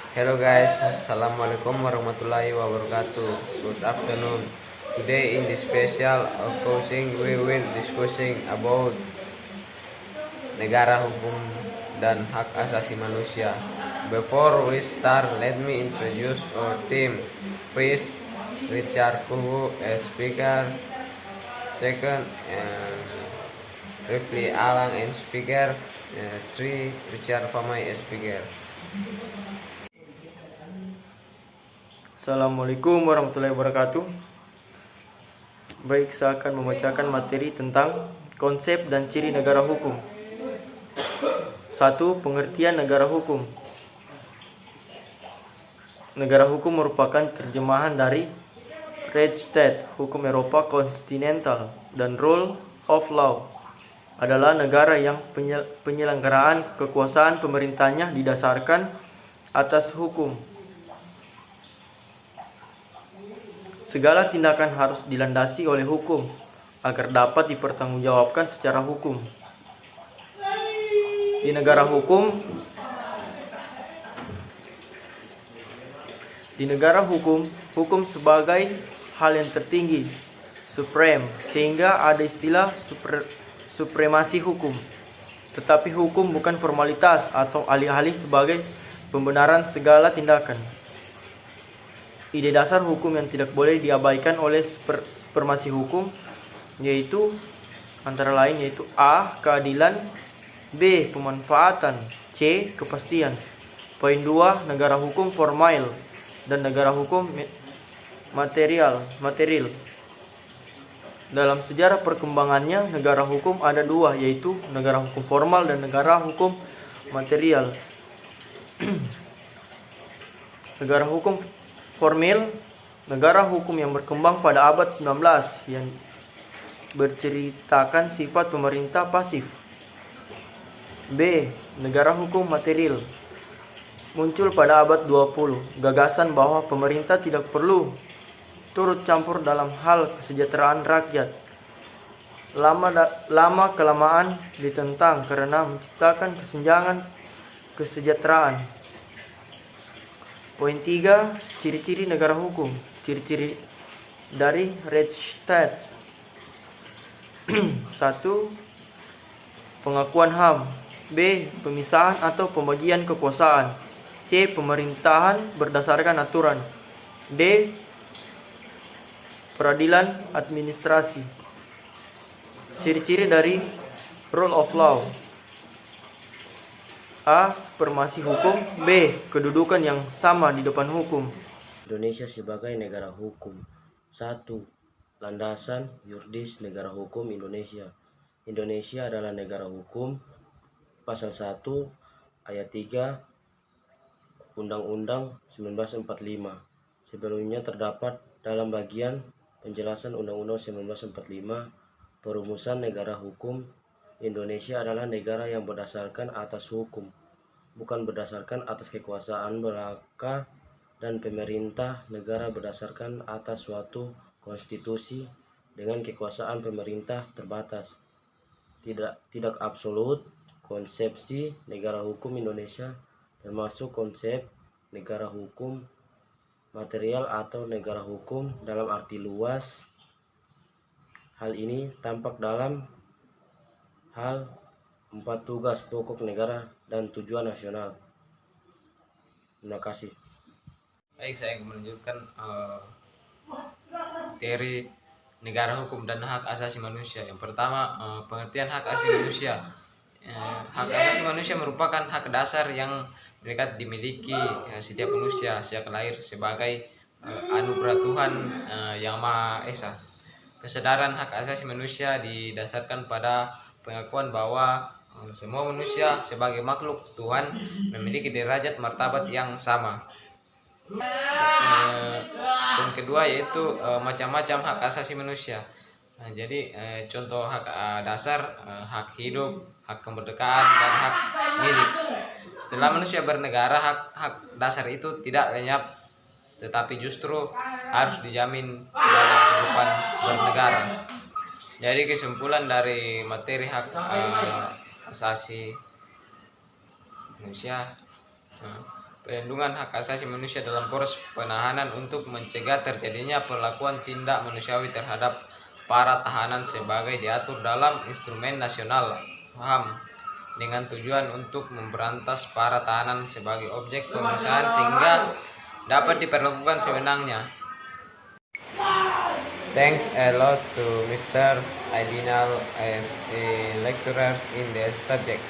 Hello guys, Assalamualaikum warahmatullahi wabarakatuh. Good afternoon. Today in this special coaching we will discussing about negara hukum dan hak asasi manusia. Before we start, let me introduce our team. First, Richard Kuhu as speaker. Second, Rifli Alang as speaker. Three, Richard Famai as speaker. Assalamualaikum warahmatullahi wabarakatuh. Baik, saya akan membacakan materi tentang konsep dan ciri negara hukum. 1. Pengertian negara hukum. Negara hukum merupakan terjemahan dari Rechtsstaat, hukum Eropa kontinental, dan rule of law adalah negara yang penyelenggaraan kekuasaan pemerintahnya didasarkan atas hukum. Segala tindakan harus dilandasi oleh hukum agar dapat dipertanggungjawabkan secara hukum. Di negara hukum, hukum sebagai hal yang tertinggi, supreme, sehingga ada istilah supremasi hukum. Tetapi hukum bukan formalitas atau alih-alih sebagai pembenaran segala tindakan. Ide dasar hukum yang tidak boleh diabaikan oleh supremasi hukum yaitu antara lain yaitu A. Keadilan, B. Pemanfaatan, C. Kepastian. Poin 2. Negara hukum formal dan negara hukum material. Dalam sejarah perkembangannya, negara hukum ada dua, yaitu negara hukum formal dan negara hukum material. Negara hukum formal, negara hukum yang berkembang pada abad 19 yang berceritakan sifat pemerintah pasif. B. Negara hukum material, muncul pada abad 20. Gagasan bahwa pemerintah tidak perlu turut campur dalam hal kesejahteraan rakyat lama kelamaan ditentang karena menciptakan kesenjangan kesejahteraan. Poin 3. Ciri-ciri negara hukum. Ciri-ciri dari Rechtsstaat. 1. Pengakuan HAM. B. Pemisahan atau pembagian kekuasaan. C. Pemerintahan berdasarkan aturan. D. Peradilan administrasi. Ciri-ciri dari rule of law. A. Supremasi hukum. B. Kedudukan yang sama di depan hukum. Indonesia sebagai negara hukum. 1. Landasan yuridis negara hukum Indonesia. Indonesia adalah negara hukum. Pasal 1 ayat 3 Undang-Undang 1945. Sebelumnya terdapat dalam bagian penjelasan Undang-Undang 1945 perumusan negara hukum. Indonesia adalah negara yang berdasarkan atas hukum, bukan berdasarkan atas kekuasaan belaka, dan pemerintah negara berdasarkan atas suatu konstitusi dengan kekuasaan pemerintah terbatas, tidak absolut. Konsepsi negara hukum Indonesia termasuk konsep negara hukum material atau negara hukum dalam arti luas. Hal ini tampak dalam hal 4 tugas pokok negara dan tujuan nasional. Terima kasih. Baik, saya akan menunjukkan teori negara hukum dan hak asasi manusia. Yang pertama, pengertian hak asasi manusia. Hak asasi manusia merupakan hak dasar yang mereka dimiliki setiap manusia sejak lahir sebagai anugerah Tuhan yang Maha Esa. Kesadaran hak asasi manusia didasarkan pada pengakuan bahwa semua manusia sebagai makhluk Tuhan memiliki derajat martabat yang sama. Yang kedua yaitu macam-macam hak asasi manusia. Jadi contoh hak dasar, hak hidup, hak kemerdekaan, dan hak milik. Setelah manusia bernegara, hak dasar itu tidak lenyap, tetapi justru harus dijamin dalam kehidupan bernegara. Jadi kesimpulan dari materi hak asasi manusia, pelindungan hak asasi manusia dalam proses penahanan untuk mencegah terjadinya perlakuan tindak manusiawi terhadap para tahanan sebagai diatur dalam instrumen nasional HAM dengan tujuan untuk memberantas para tahanan sebagai objek pemisahan sehingga dapat diperlakukan sewenangnya. Thanks a lot to Mr. Aidinal as a lecturer in the subject.